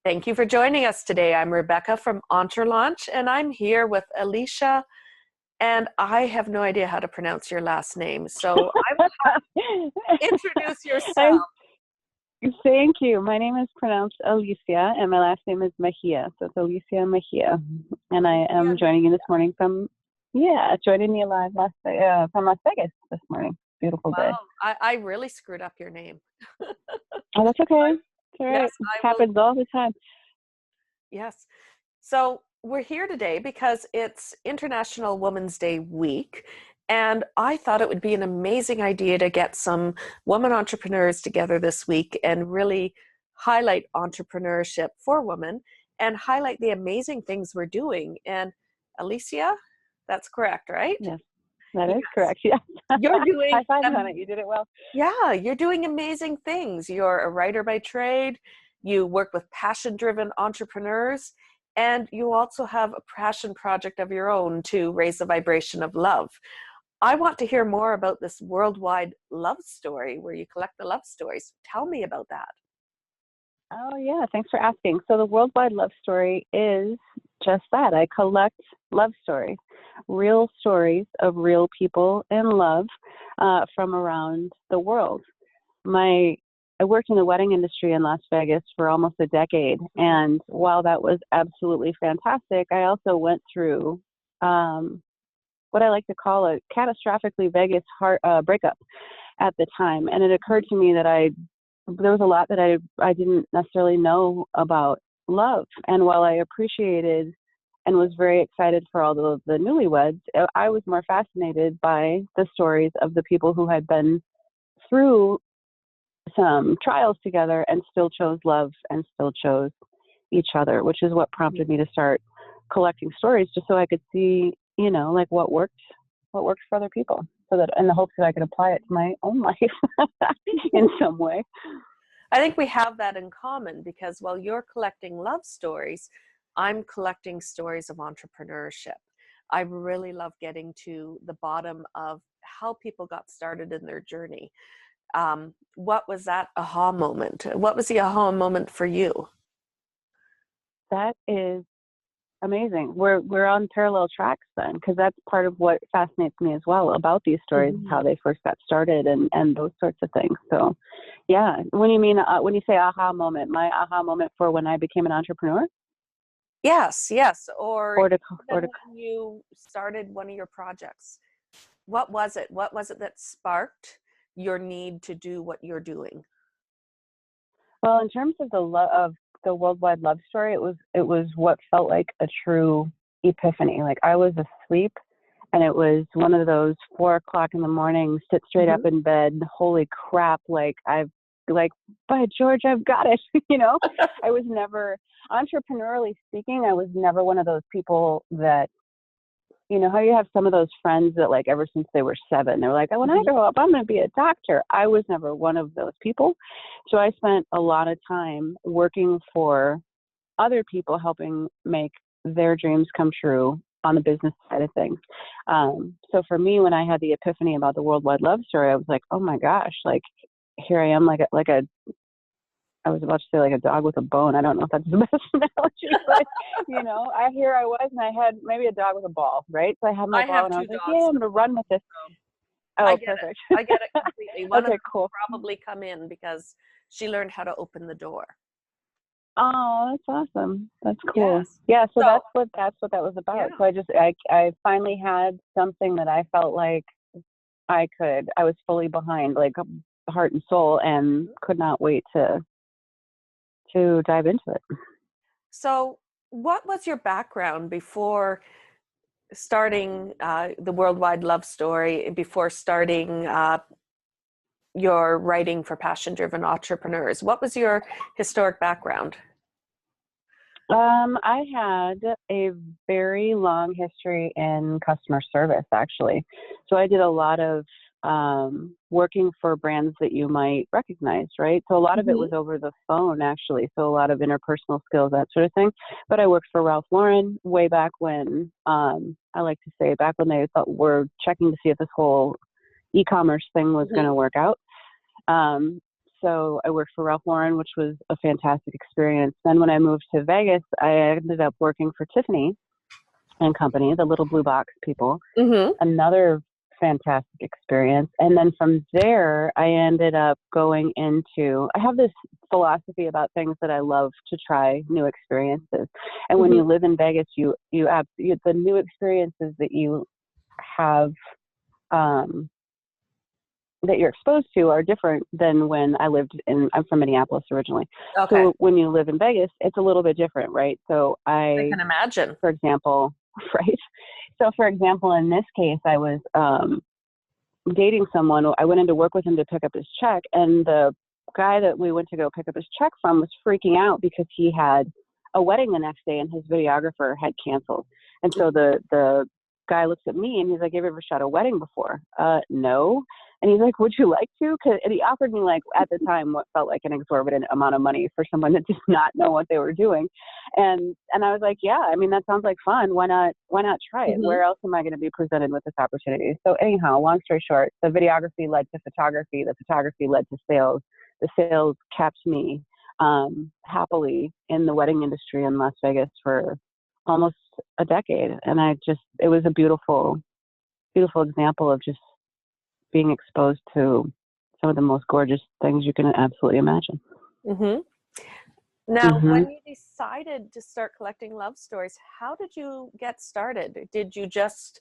Thank you for joining us today. I'm Rebecca from Launch, and I'm here with Alicia, and I have no idea how to pronounce your last name. So I will have you introduce yourself. Thank you. My name is pronounced Alicia, and my last name is Mejia. So it's Alicia Mejia. And I am joining you this morning from, joining you live from Las Vegas this morning. Beautiful day. I really screwed up your name. Oh, that's okay. It's all right. Yes, it happens all the time. Yes. So we're here today because it's International Women's Day week. And I thought it would be an amazing idea to get some women entrepreneurs together this week and really highlight entrepreneurship for women and highlight the amazing things we're doing. And Alicia, that's correct, right? Yes, that is correct. Yeah. You're doing high five on it. You did it well. Yeah, you're doing amazing things. You're a writer by trade. You work with passion-driven entrepreneurs, and you also have a passion project of your own to raise the vibration of love. I want to hear more about this worldwide love story where you collect the love stories. Tell me about that. Oh, yeah. Thanks for asking. So the Worldwide Love Story is just that. I collect love stories, real stories of real people in love from around the world. I worked in the wedding industry in Las Vegas for almost a decade. And while that was absolutely fantastic, I also went through what I like to call a catastrophically Vegas breakup at the time. And it occurred to me that there was a lot that I didn't necessarily know about love. And while I appreciated and was very excited for all the newlyweds, I was more fascinated by the stories of the people who had been through some trials together and still chose love and still chose each other, which is what prompted me to start collecting stories just so I could see, like what worked for other people, so that in the hopes that I could apply it to my own life in some way. I think we have that in common because while you're collecting love stories, I'm collecting stories of entrepreneurship. I really love getting to the bottom of how people got started in their journey. What was that aha moment? What was the aha moment for you? That is amazing. We're on parallel tracks then, because that's part of what fascinates me as well about these stories, how they first got started and those sorts of things. So, yeah. When you say aha moment, my aha moment for when I became an entrepreneur? Yes. Or when you started one of your projects. What was it? What was it that sparked your need to do what you're doing? Well, in terms of the Worldwide Love Story, it was what felt like a true epiphany. Like I was asleep, and it was one of those 4 o'clock in the morning, sit straight up in bed. Holy crap! By George, I've got it. I was never, entrepreneurially speaking, I was never one of those people that, how you have some of those friends that like ever since they were 7, they're like, oh, when I grow up, I'm going to be a doctor. I was never one of those people. So I spent a lot of time working for other people, helping make their dreams come true on the business side of things. So for me, when I had the epiphany about the Worldwide Love Story, I was like, oh my gosh, like here I am, I was about to say like a dog with a bone. I don't know if that's the best analogy, but I was, and I had maybe a dog with a ball, right? So I had my ball, and I was like, yeah, I'm going to run with this. Oh, perfect. I get it completely. One okay, of them cool. will probably come in because she learned how to open the door. Oh, that's awesome. That's cool. Yes. Yeah. So that's what that was about. Yeah. So I finally had something that I felt like I was fully behind, like heart and soul, and could not wait to dive into it. So what was your background before starting the Worldwide Love Story, before starting your writing for passion-driven entrepreneurs? What was your historic background? I had a very long history in customer service, actually. So I did a lot of working for brands that you might recognize, right? So a lot of it was over the phone, actually. So a lot of interpersonal skills, that sort of thing. But I worked for Ralph Lauren way back when, I like to say, back when they were checking to see if this whole e-commerce thing was going to work out. So I worked for Ralph Lauren, which was a fantastic experience. Then when I moved to Vegas, I ended up working for Tiffany and Company, the little blue box people. Mm-hmm. Another fantastic experience. And then from there, I ended up going into, I have this philosophy about things that I love to try new experiences. And when Mm-hmm. you live in Vegas, the new experiences that you have, that you're exposed to are different than when I'm from Minneapolis originally. Okay. So when you live in Vegas, it's a little bit different, right? So I can imagine. for example, right? So for example, in this case, I was dating someone. I went in to work with him to pick up his check, and the guy that we went to go pick up his check from was freaking out because he had a wedding the next day and his videographer had canceled. And so the guy looks at me and he's like, "Have you ever shot a wedding before?" No. And he's like, "Would you like to?" And he offered me, like, at the time, what felt like an exorbitant amount of money for someone that did not know what they were doing. And I was like, "Yeah, I mean, that sounds like fun. Why not try it? Mm-hmm. Where else am I going to be presented with this opportunity?" So anyhow, long story short, the videography led to photography. The photography led to sales. The sales kept me happily in the wedding industry in Las Vegas for almost a decade. And it was a beautiful, beautiful example of just being exposed to some of the most gorgeous things you can absolutely imagine. Mm-hmm. Now, when you decided to start collecting love stories, how did you get started? Did you just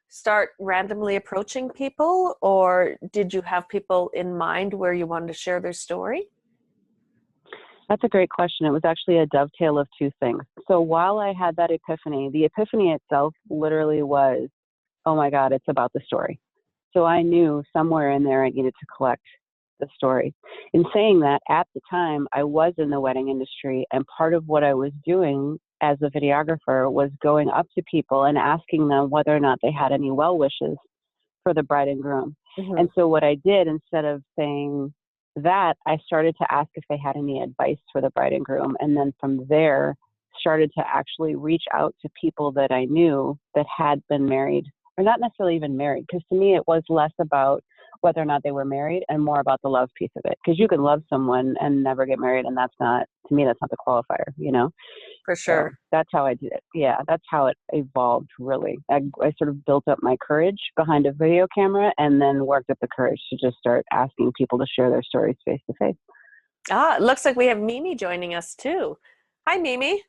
start randomly approaching people, or did you have people in mind where you wanted to share their story? That's a great question. It was actually a dovetail of two things. So while I had that epiphany, the epiphany itself literally was, oh my God, it's about the story. So I knew somewhere in there I needed to collect the story. In saying that, at the time, I was in the wedding industry, and part of what I was doing as a videographer was going up to people and asking them whether or not they had any well wishes for the bride and groom. Mm-hmm. And so what I did, instead of saying that, I started to ask if they had any advice for the bride and groom. And then from there, started to actually reach out to people that I knew that had been married, or not necessarily even married, because to me it was less about whether or not they were married and more about the love piece of it. Because you can love someone and never get married, and that's not, to me, that's not the qualifier, you know? For sure. So that's how I did it. Yeah, that's how it evolved, really. I sort of built up my courage behind a video camera and then worked up the courage to just start asking people to share their stories face to face. Ah, it looks like we have Mimi joining us too. Hi, Mimi.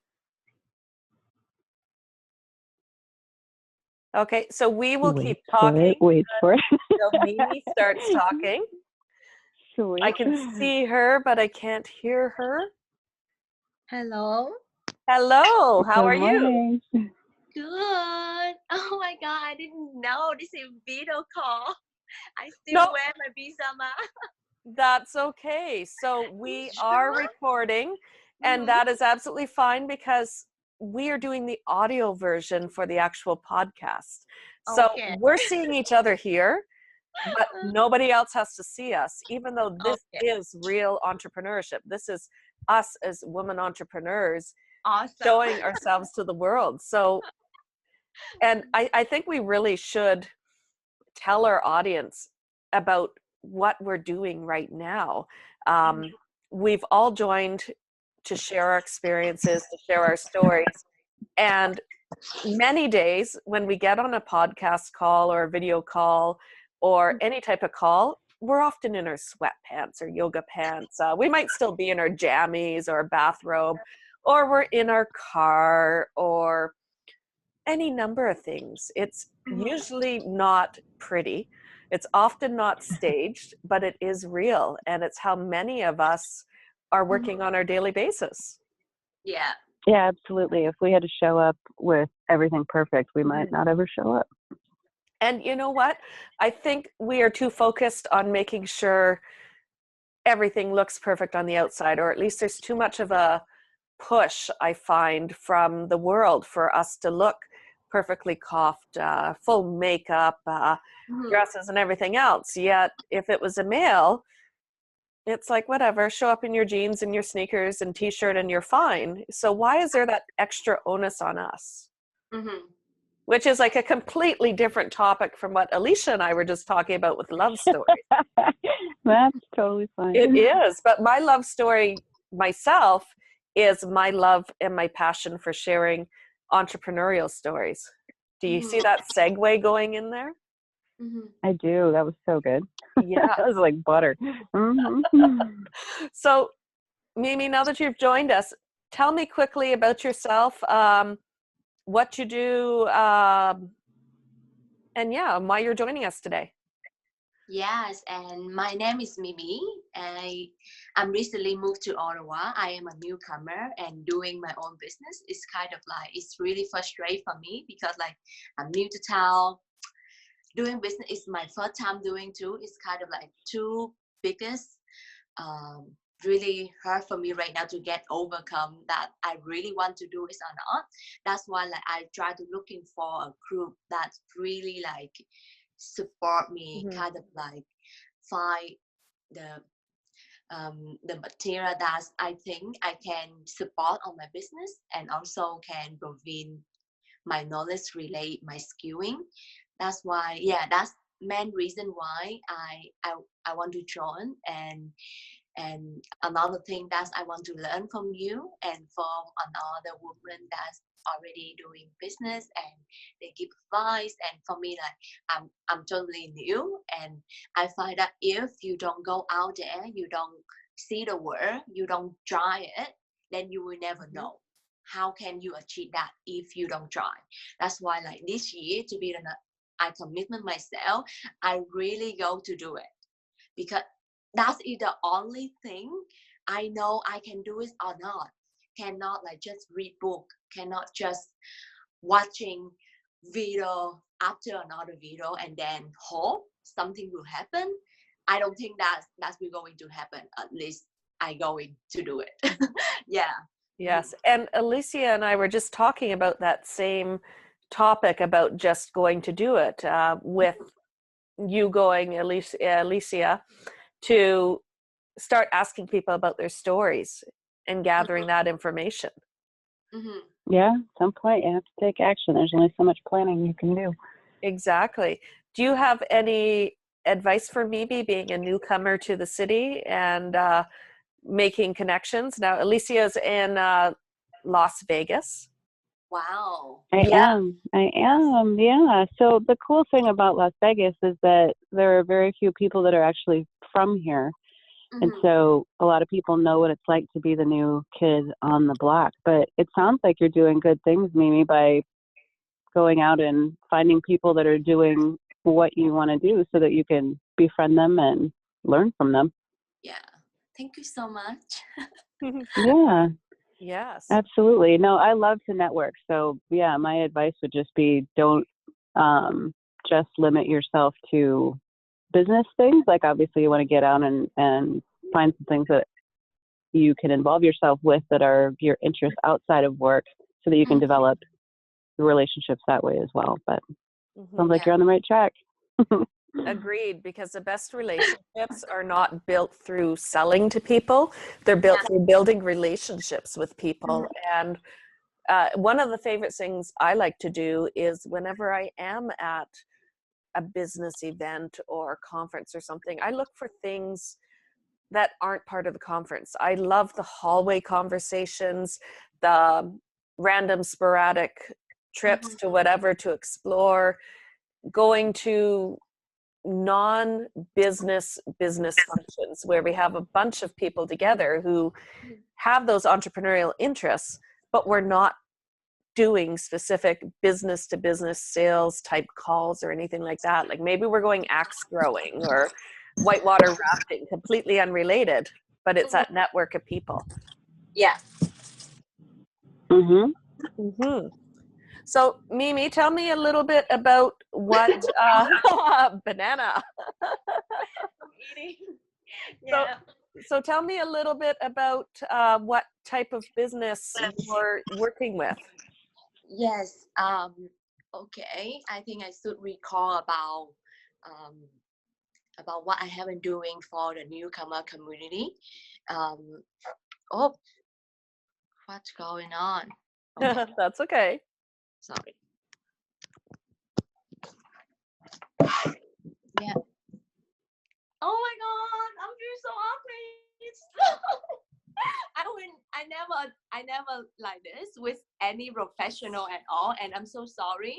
Okay, so we will keep talking. Wait for it. Until Mimi starts talking. Sweet. I can see her, but I can't hear her. Hello. Hello, how are you? Good. Oh my God, I didn't know this is video call. I still No, wear my pajama. that's okay. So we are Sure. recording, and Mhm. that is absolutely fine because we are doing the audio version for the actual podcast. So Okay. we're seeing each other here, but nobody else has to see us, even though this Okay. is real entrepreneurship. This is us as women entrepreneurs Awesome. showing ourselves to the world. So, and I think we really should tell our audience about what we're doing right now. We've all joined to share our experiences, to share our stories. And many days when we get on a podcast call or a video call or any type of call, we're often in our sweatpants or yoga pants. We might still be in our jammies or bathrobe, or we're in our car, or any number of things. It's usually not pretty. It's often not staged, but it is real. And it's how many of us are working on our daily basis. Yeah. Yeah, absolutely. If we had to show up with everything perfect, we might not ever show up. And you know what? I think we are too focused on making sure everything looks perfect on the outside, or at least there's too much of a push, I find, from the world for us to look perfectly coiffed, full makeup, dresses and everything else. Yet if it was a male, it's like, whatever, show up in your jeans and your sneakers and t-shirt and you're fine. So why is there that extra onus on us? Mm-hmm. which is like a completely different topic from what Alicia and I were just talking about with love stories. That's totally fine. It is, but my love story myself is my love and my passion for sharing entrepreneurial stories. Do you see Mhm. that segue going in there? Mhm. I do. That was so good. Yeah. That was like butter. Mhm. So, Mimi, now that you've joined us, tell me quickly about yourself, what you do, and yeah, why you're joining us today. Yes, and my name is Mimi. I'm recently moved to Ottawa. I am a newcomer and doing my own business. It's kind of like it's really frustrating for me because like I'm new to town. Doing business is my first time doing too. It's kind of like two biggest um, really hard for me right now to get overcome that I really want to do it or not. That's why like I try to looking for a group that really like support me, Mm-hmm. kind of like find the the material that I think I can support on my business and also can provide my knowledge relate my skilling. That's why yeah, that's main reason why I want to join. And another thing that I want to learn from you and from another woman that's already doing business and they give advice. And for me, like I'm totally new, and I find that if you don't go out there, you don't see the world, you don't try it, then you will never Mm-hmm. know. How can you achieve that if you don't try? That's why, like this year, to be honest, I commitment myself. I really go to do it because that's the only thing I know I can do it or not. Cannot like just read book, cannot just watching video after another video and then hope something will happen. I don't think that's will going to happen. At least I going to do it. Yeah. Mhm. Yes. And Alicia and I were just talking about that same topic about just going to do it, with you going, Alicia, to start asking people about their stories and gathering that information. Mhm. Yeah, at some point you have to take action. There's only so much planning you can do. Exactly. Do you have any advice for Mimi being a newcomer to the city and making connections? Now, Alicia's in Las Vegas. Wow. I Yeah. am. I Yes. am. Yeah. So the cool thing about Las Vegas is that there are very few people that are actually from here. And Mhm. so a lot of people know what it's like to be the new kid on the block. But it sounds like you're doing good things, Mimi, by going out and finding people that are doing what you want to do so that you can befriend them and learn from them. Yeah. Thank you so much. Yeah, Yes. absolutely. No, I love to network. So yeah, my advice would just be don't just limit yourself to business things. Like obviously you want to get out and find some things that you can involve yourself with that are your interests outside of work so that you can Mhm. develop relationships that way as well. But sounds Hmm. like Yeah. you're on the right track. Agreed, because the best relationships are not built through selling to people. They're built Yeah. through building relationships with people. Mhm. And one of the favorite things I like to do is whenever I am at a business event or conference or something, I look for things that aren't part of the conference. I love the hallway conversations, the random sporadic trips Mhm. to whatever to explore, going to non-business business functions where we have a bunch of people together who Mhm. have those entrepreneurial interests, but we're not doing specific business to business sales type calls or anything like that. Like maybe we're going axe throwing or whitewater rafting, completely unrelated, but it's Mhm. that network of people. Yeah. Mhm. Hmm. So, Mimi, tell me a little bit about what banana. I'm eating. So, Yeah. so tell me a little bit about what type of business you're working with. Yes. Okay. I think I should recall um about what I have been doing for the newcomer community. Um. Oh, what's going on? Okay. That's okay. Sorry. Yeah. Oh my God, I'm feeling so awkward. I never like this with any professional at all, and I'm so sorry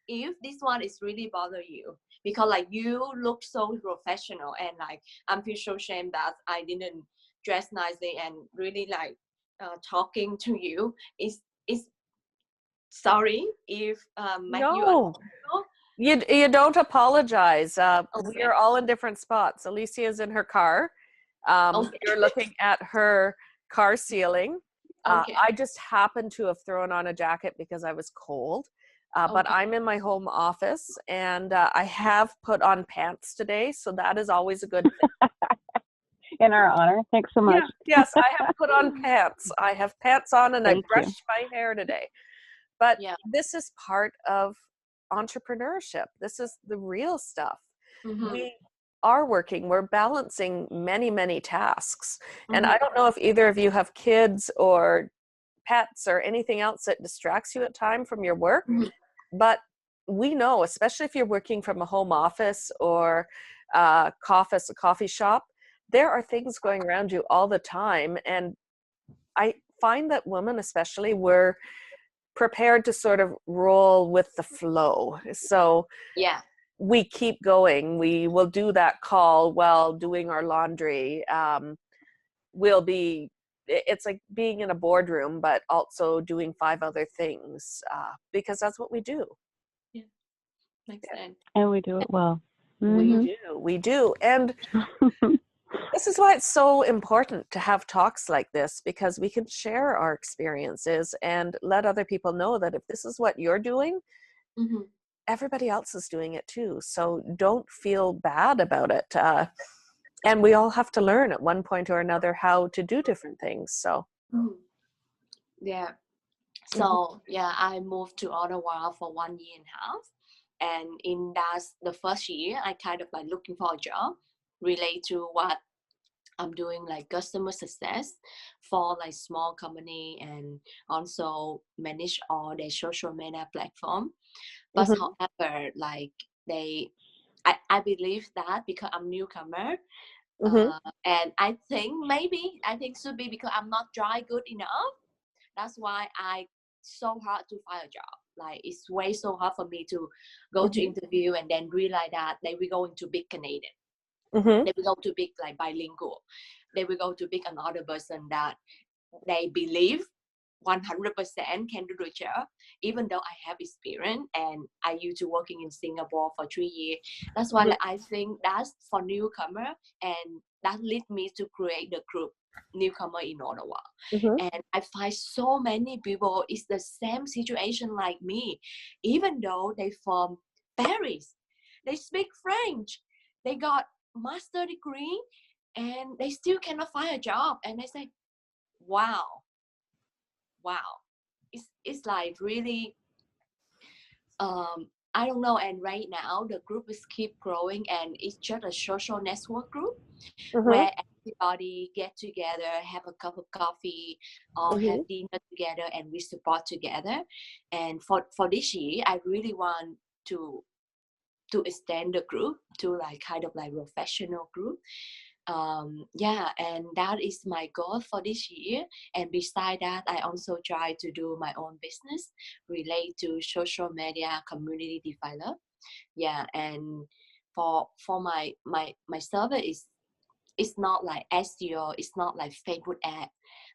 if this one is really bother you, because like you look so professional, and like I'm feel so ashamed that I didn't dress nicely and really like talking to you. Is sorry if make you No, uncomfortable. you don't apologize. We Okay, are all in different spots. Alicia is in her car. okay, You're looking at her car ceiling. okay, I just happened to have thrown on a jacket because I was cold. But okay. I'm in my home office, and I have put on pants today, so that is always a good thing. In our honor. Thanks so much. Yeah, yes, I have put on pants. I have pants on, and I Thank you. brushed my hair today. But Yeah. this is part of entrepreneurship. This is the real stuff. Mm-hmm. We are working, we're balancing many, many tasks. And Mm-hmm. I don't know if either of you have kids or pets or anything else that distracts you at time from your work, Mm-hmm. but we know, especially if you're working from a home office or a coffee shop, there are things going around you all the time. And I find that women especially were prepared to sort of roll with the flow. So Yeah. we keep going. We will do that call while doing our laundry. We'll be, it's like being in a boardroom, but also doing 5 other things because that's what we do. Yeah. Makes sense. And we do it well. We Hmm. do. We do. And this is why it's so important to have talks like this, because we can share our experiences and let other people know that if this is what you're doing, Mm-hmm. everybody else is doing it too. So don't feel bad about it. And we all have to learn at one point or another how to do different things. So, Mm-hmm. Yeah. mhm, So yeah, I moved to Ottawa for 1 year and a half, and in that the first year, I kind of like looking for a job related to what I'm doing, like customer success for like small company, and also manage all their social media platform. But mhm, however, like I believe that because I'm newcomer, mhm, and I think should be because I'm not dry good enough. That's why I so hard to find a job. Like it's way so hard for me to go to mhm, interview and then realize that they will go into big Canadian. mhm, They will go to big like bilingual. They will go to big another person that they believe 100% can do the job, even though I have experience and I used to working in Singapore for 3 years. That's why mhm, like, I think that's for newcomer, and that lead me to create the group newcomer in Ottawa. mhm, And I find so many people is the same situation like me, even though they from Paris, they speak French, they got master degree, and they still cannot find a job. And I say, wow, wow, it's like really I don't know. And right now the group is keep growing, and it's just a social network group mhm, where everybody get together, have a cup of coffee, or have mhm, dinner together, and we support together. And for this year, I really want to to extend the group to like kind of like professional group. Yeah, and that is my goal for this year. And beside that, I also try to do my own business relate to social media community developer. Yeah, and for my server is, it's not like SEO, it's not like Facebook ad,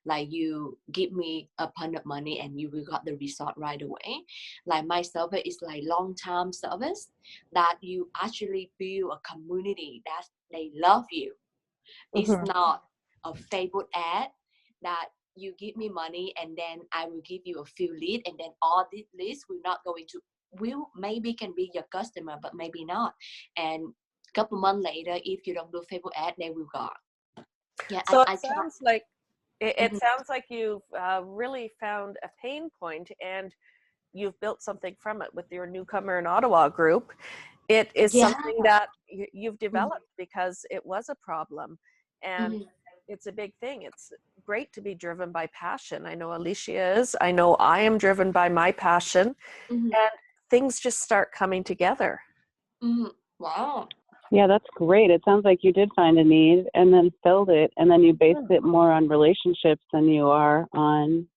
like you give me a ton of money and you will got the result right away. Like my server is like long term service that you actually build a community that they love you. It's mhm. not a Facebook ad that you give me money and then I will give you a few leads, and then all these leads will not go into, will maybe can be your customer but maybe not. And couple months later, if you don't do Facebook ad, they will go. Yeah, So it I try. sounds like it Mhm. sounds like you've really found a pain point and you've built something from it with your newcomer in Ottawa group. It is Yeah. something that you've Mhm. developed because it was a problem, and Mhm. it's a big thing. It's great to be driven by passion. I know Alicia is. I know I am driven by my passion, Mhm. and things just start coming together. Mhm. Wow. Yeah, that's great. It sounds like you did find a need and then filled it, and then you based it more on relationships than you are on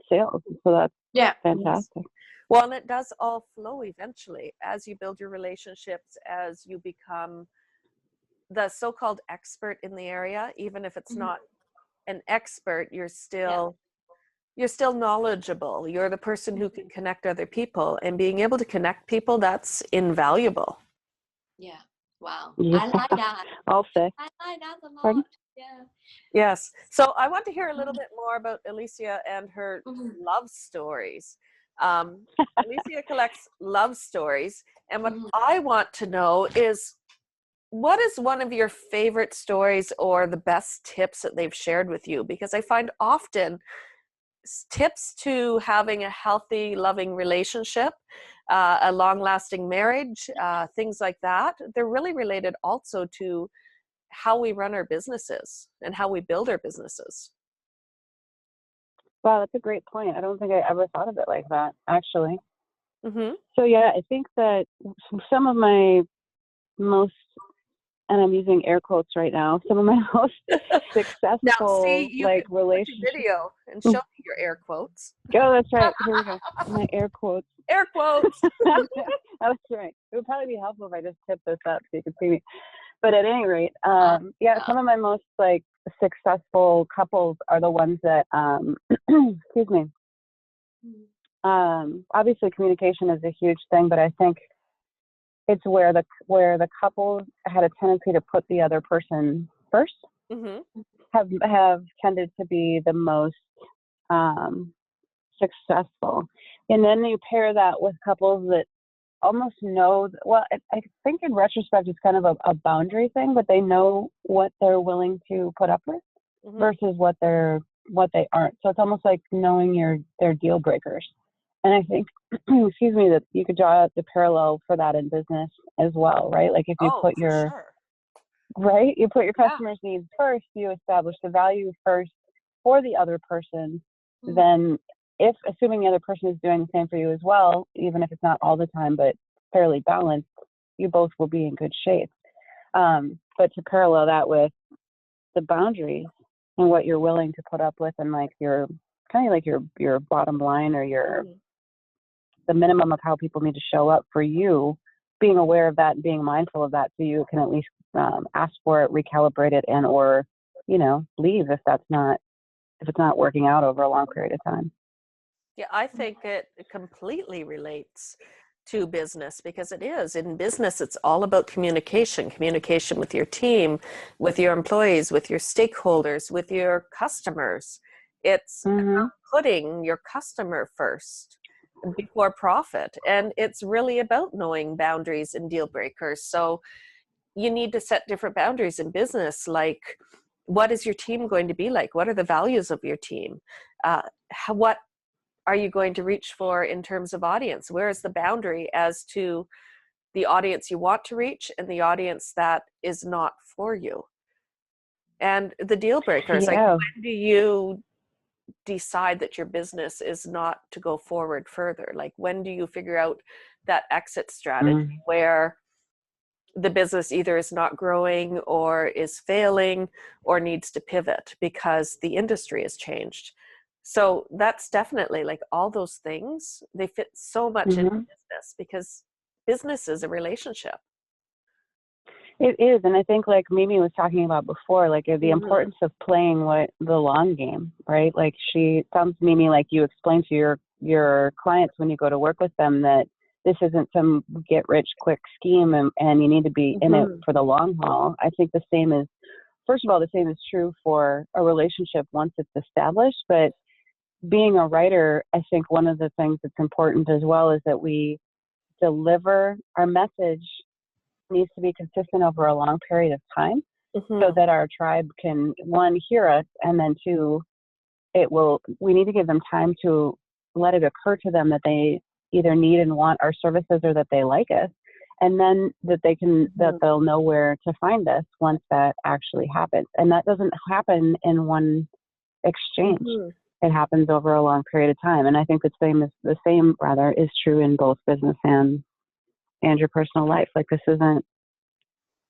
sales. So that's Yeah. fantastic. Well, and it does all flow eventually as you build your relationships, as you become the so-called expert in the area. Even if it's not an expert, you're still knowledgeable. You're the person who can connect other people, and being able to connect people, that's invaluable. Yeah. Wow. Yeah, I like that. I'll say. I like that a lot. Pardon? Yeah. Yes. So I want to hear a little bit more about Alicia and her Mhm. love stories. Alicia collects love stories, and what Mhm. I want to know is, what is one of your favorite stories or the best tips that they've shared with you? Because I find often tips to having a healthy, loving relationship, a long-lasting marriage, things like that, they're really related also to how we run our businesses and how we build our businesses. Wow, that's a great point. I don't think I ever thought of it like that, actually. Mm-hmm. So yeah, I think that some of my most, and I'm using air quotes right now, some of my most Now, see, successful you like could put your relationships. video and show me your air quotes. Oh, that's right. Here we go. My air quotes. Air quotes. That's right. It would probably be helpful if I just tipped this up so you could see me. But at any rate, yeah, some of my most like successful couples are the ones that, excuse me. Obviously, communication is a huge thing, but I think it's where the couples had a tendency to put the other person first Mm-hmm. have tended to be the most successful. And then you pair that with couples that almost know, well, I think in retrospect it's kind of a boundary thing, but they know what they're willing to put up with Mm-hmm. versus what they aren't. So it's almost like knowing their deal breakers. And I think, excuse me, that you could draw the parallel for that in business as well, right? Like if you Oh, put for your sure. you put your Yeah. customers' needs first, you establish the value first for the other person, Mhm. then if assuming the other person is doing the same for you as well, even if it's not all the time, but fairly balanced, you both will be in good shape. But to parallel that with the boundaries and what you're willing to put up with, and like your kind of like your bottom line or Mhm. the minimum of how people need to show up for you, being aware of that and being mindful of that, so you can at least ask for it, recalibrate it, and or leave if it's not working out over a long period of time. Yeah, I think it completely relates to business, because it is. In business, it's all about communication with your team, with your employees, with your stakeholders, with your customers. It's Mm-hmm. about putting your customer first before profit. And it's really about knowing boundaries and deal breakers. So you need to set different boundaries in business, like, what is your team going to be like? What are the values of your team? What are you going to reach for in terms of audience? Where is the boundary as to the audience you want to reach and the audience that is not for you? And the deal breakers, like, Yeah. when do you decide that your business is not to go forward further? Like, when do you figure out that exit strategy Mm-hmm. where the business either is not growing or is failing or needs to pivot because the industry has changed? So that's definitely, like, all those things, they fit so much into Mm-hmm. business, because business is a relationship. It is, and I think like Mimi was talking about before, like the Mm-hmm. importance of playing the long game, right? Like sounds Mimi like you explain to your clients when you go to work with them that this isn't some get rich quick scheme, and you need to be in it Mm-hmm. for the long haul. I think the same is, first of all, the same is true for a relationship once it's established. But being a writer, I think one of the things that's important as well is that we deliver our message needs to be consistent over a long period of time, so Mm-hmm. that our tribe can, one, hear us, and then two, we need to give them time to let it occur to them that they either need and want our services or that they like us, and then that they'll know where to find us once that actually happens. And that doesn't happen in one exchange. Mm-hmm. It happens over a long period of time. And I think the same is true in both business and and your personal life. Like, this isn't,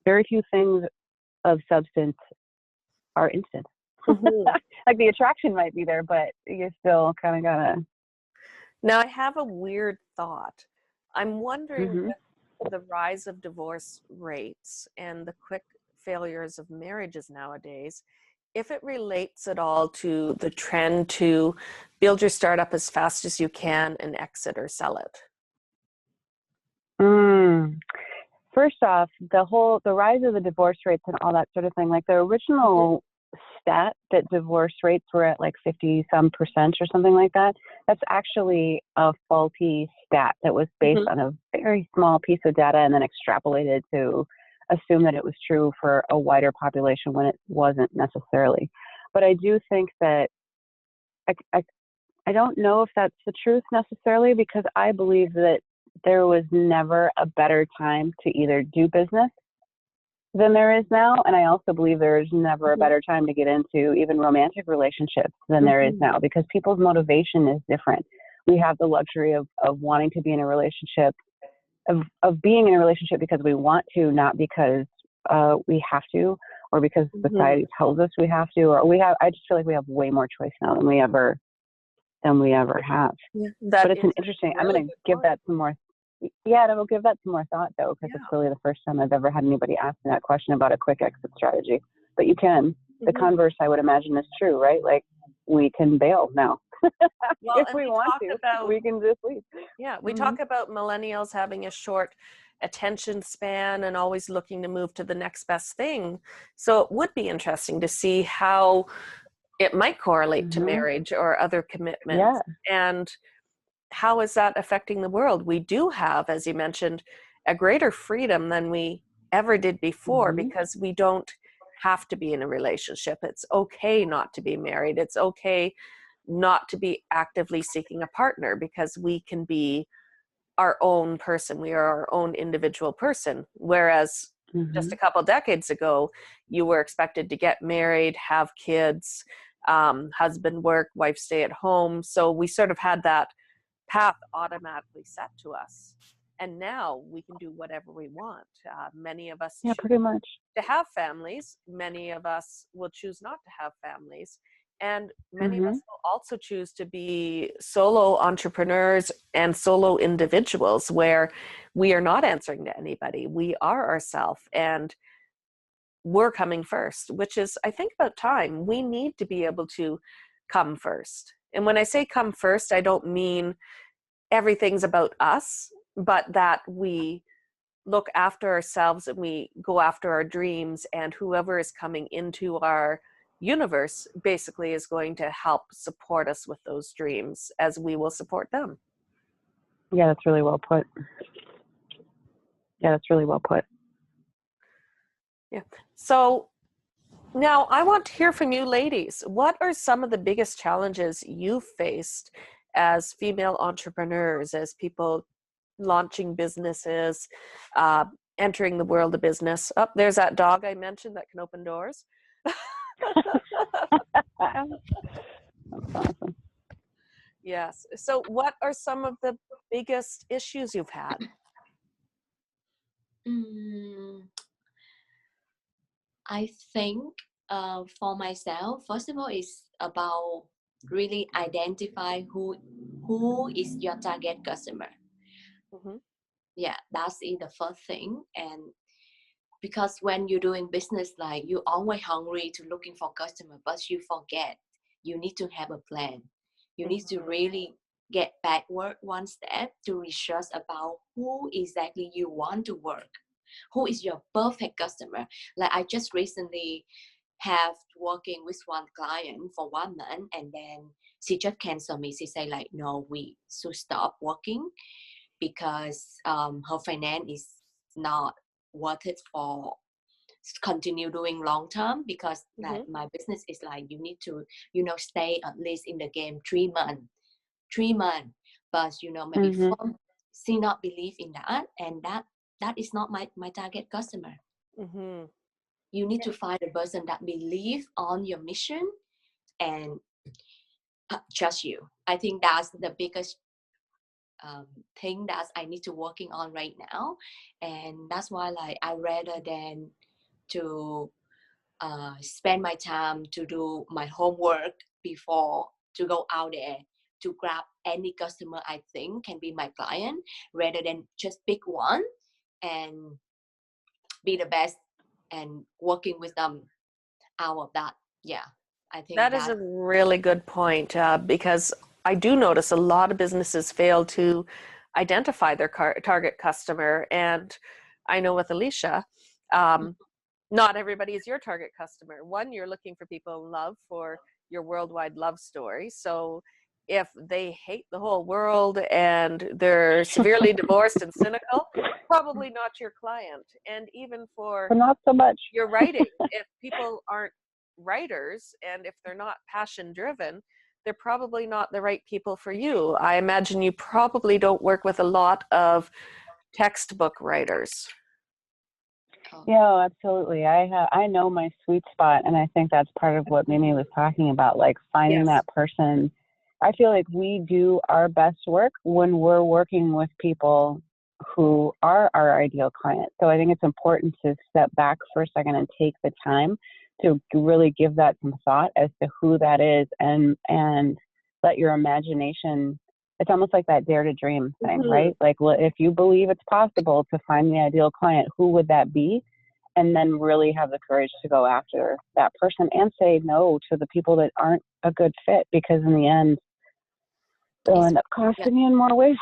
very few things of substance are instant. Mhm. Like, the attraction might be there, but you still kind of gotta. Now, I have a weird thought. I'm wondering Hmm. with the rise of divorce rates and the quick failures of marriages nowadays, if it relates at all to the trend to build your startup as fast as you can and exit or sell it. Mm. First off, the rise of the divorce rates and all that sort of thing, like the Mhm. original stat that divorce rates were at like 50 some percent or something like that, that's actually a faulty stat that was based Mhm. on a very small piece of data and then extrapolated to assume that it was true for a wider population when it wasn't necessarily. But I do think that I, I, I don't know if that's the truth necessarily, because I believe that there was never a better time to either do business than there is now. And I also believe there is never a Mhm. better time to get into even romantic relationships than there is Mhm. now, because people's motivation is different. We have the luxury of wanting to be in a relationship, of being in a relationship because we want to, not because we have to, or because Mhm. society tells us we have to, or we have. I just feel like we have way more choice now than we ever have. Yeah, But that it's is an a interesting. I'm really going to good give point. that some more. Yeah, and I will give that some more thought though, because it's Yeah. really the first time I've ever had anybody ask me that question about a quick exit strategy. But you can. The Mhm. converse, I would imagine, is true, right? Like, we can bail now Well, if and we we want talk to. about, We can just leave. yeah, we Hmm. talk about millennials having a short attention span and always looking to move to the next best thing. So it would be interesting to see how it might correlate to Hmm. marriage or other commitments. Yeah. And how is that affecting the world? We do have, as you mentioned, a greater freedom than we ever did before Hmm. because we don't have to be in a relationship. It's okay not to be married. It's okay not to be actively seeking a partner because we can be our own person. We are our own individual person. Whereas just a Hmm. couple decades ago, you were expected to get married, have kids, husband work, wife stay at home. So we sort of had that path automatically set to us. And now we can do whatever we want. Many of us Yeah, choose pretty much. to have families. Many of us will choose not to have families. And many of Hmm. us will also choose to be solo entrepreneurs and solo individuals where we are not answering to anybody. We are ourselves and we're coming first, which is, I think, about time. We need to be able to come first. And when I say come first, I don't mean everything's about us, but that we look after ourselves and we go after our dreams, and whoever is coming into our universe basically is going to help support us with those dreams as we will support them. Yeah, that's really well put. Yeah, that's really well put. Yeah. So now I want to hear from you ladies. What are some of the biggest challenges you faced as female entrepreneurs, as people launching businesses, uh, entering the world of business? Oh, there's that dog I mentioned that can open doors. That's awesome. Yes. So, what are some of the biggest issues you've had? Mm, I think for myself, first of all, it's about really identify who is your target customer. Hmm. Yeah, that's the first thing. And because when you're doing business, like you're always hungry to looking for customer, but you forget you need to have a plan. You need to Hmm. really get backward one step to research about who exactly you want to work, who is your perfect customer. Like I just recently have working with one client for 1 month, and then she just canceled me. She say like, no, we should stop working because her finance is not worth it for continue doing long term, because that Hmm. my business is like you need to stay at least in the game 3 months, but maybe Hmm. four. She not believe in that, and that is not my target customer. Hmm. You need to find a person that believe on your mission and trust you. I think that's the biggest thing that I need to working on right now, and that's why like I rather than to spend my time to do my homework before to go out there to grab any customer I think can be my client, rather than just pick one and be the best and working with them out of that. Yeah, I think That is that. a really good point, because I do notice a lot of businesses fail to identify their target customer. And I know with Alicia, not everybody is your target customer. One, you're looking for people in love for your worldwide love story. So if they hate the whole world and they're severely divorced and cynical, probably not your client. And even for But not so much. your writing, if people aren't writers and if they're not passion driven, they're probably not the right people for you. I imagine you probably don't work with a lot of textbook writers. Yeah, absolutely. I know my sweet spot, and I think that's part of what Mimi was talking about, like finding Yes. that person. I feel like we do our best work when we're working with people who are our ideal client. So I think it's important to step back for a second and take the time to really give that some thought as to who that is, and let your imagination. It's almost like that dare to dream thing, right? Like, if you believe it's possible to find the ideal client, who would that be? And then really have the courage to go after that person and say no to the people that aren't a good fit, because in the end, they'll end up costing you in more ways.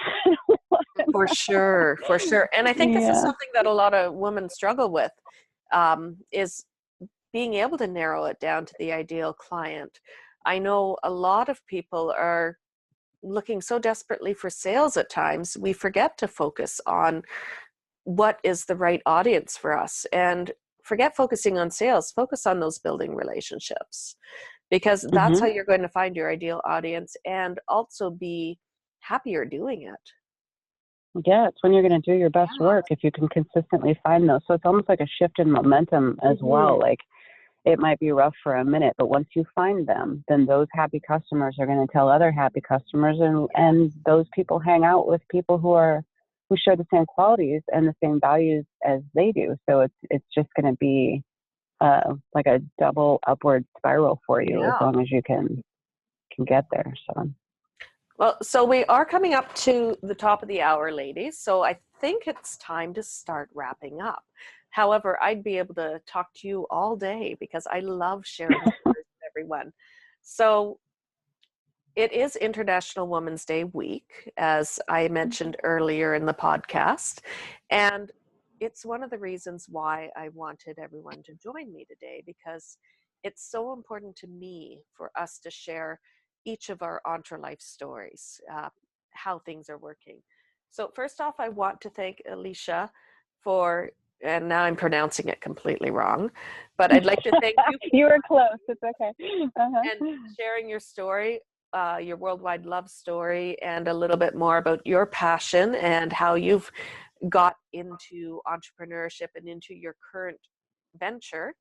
For sure, for sure. And I think this is something that a lot of women struggle with, is being able to narrow it down to the ideal client. I know a lot of people are looking so desperately for sales at times, we forget to focus on what is the right audience for us, and forget focusing on sales, focus on those building relationships, because that's how you're going to find your ideal audience and also be happier doing it. Yeah, it's when you're going to do your best work if you can consistently find those. So it's almost like a shift in momentum as well. Like, it might be rough for a minute, but once you find them, then those happy customers are going to tell other happy customers, and those people hang out with people who share the same qualities and the same values as they do. So it's just going to be like a double upward spiral for you, as long as you can get there. So. Well, so we are coming up to the top of the hour, ladies. So I think it's time to start wrapping up. However, I'd be able to talk to you all day because I love sharing stories with everyone. So it is International Women's Day week, as I mentioned earlier in the podcast. And it's one of the reasons why I wanted everyone to join me today, because it's so important to me for us to share each of our entre life stories, how things are working. So first off, I want to thank Alicia for, and now I'm pronouncing it completely wrong, but I'd like to thank you. You were close. It's okay. And sharing your story, your worldwide love story, and a little bit more about your passion and how you've got into entrepreneurship and into your current venture.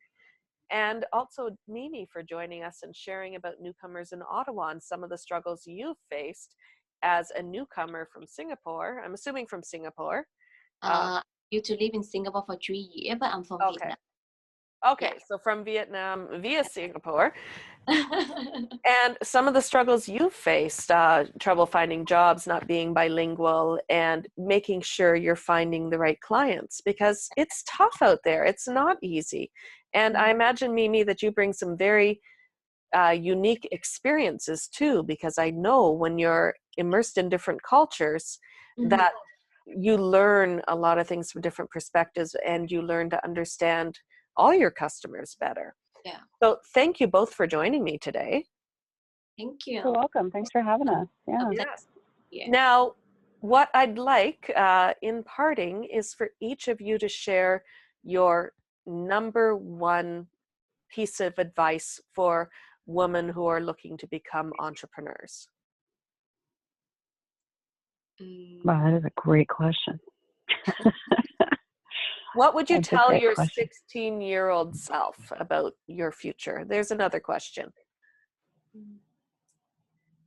And also Mimi for joining us and sharing about newcomers in Ottawa and some of the struggles you've faced as a newcomer from Singapore. I'm assuming from Singapore. I used to live in Singapore for 3 years, but I'm from Vietnam. Okay, so from Vietnam via Singapore. And some of the struggles you've faced, trouble finding jobs, not being bilingual, and making sure you're finding the right clients, because it's tough out there. It's not easy. And I imagine, Mimi, that you bring some very unique experiences too, because I know when you're immersed in different cultures that you learn a lot of things from different perspectives, and you learn to understand all your customers better. Yeah. So thank you both for joining me today. Thank you. You're welcome. Thanks for having us. Yeah. Yes. Yeah. Now, what I'd like in parting is for each of you to share your number one piece of advice for women who are looking to become entrepreneurs. Wow, that is a great question. What would you tell your 16-year-old self about your future? There's another question.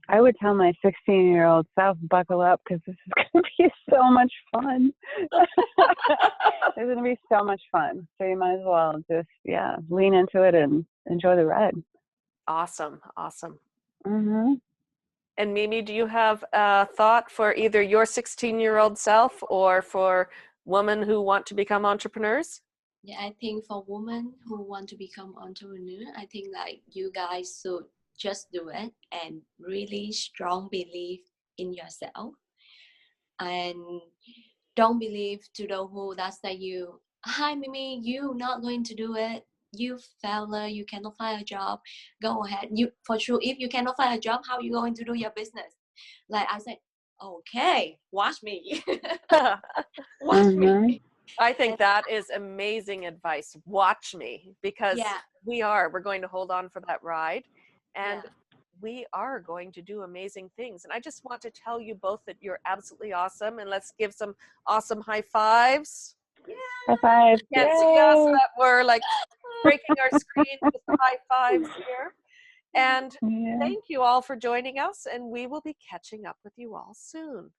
I would tell my 16-year-old self, buckle up because this is going to be so much fun. It's going to be so much fun. So you might as well just, lean into it and enjoy the ride. Awesome. Awesome. Mm-hmm. And Mimi, do you have a thought for either your 16-year-old self or for women who want to become entrepreneurs? Yeah, I think for women who want to become entrepreneur, I think like you guys should just do it and really strong belief in yourself, and don't believe to those who that say you, hi Mimi, you not going to do it, you failure, you cannot find a job. Go ahead, you for sure, if you cannot find a job, how you going to do your business? Like I said, okay, watch me. Watch me. Mm-hmm. I think And that is amazing advice. Watch me, because yeah, we're going to hold on for that ride, yeah, and we are going to do amazing things. And I just want to tell you both that you're absolutely awesome, and let's give some awesome high fives. High five. Can't see us, Yay. but we're like breaking our screen with high fives here. And Yeah. thank you all for joining us, and we will be catching up with you all soon.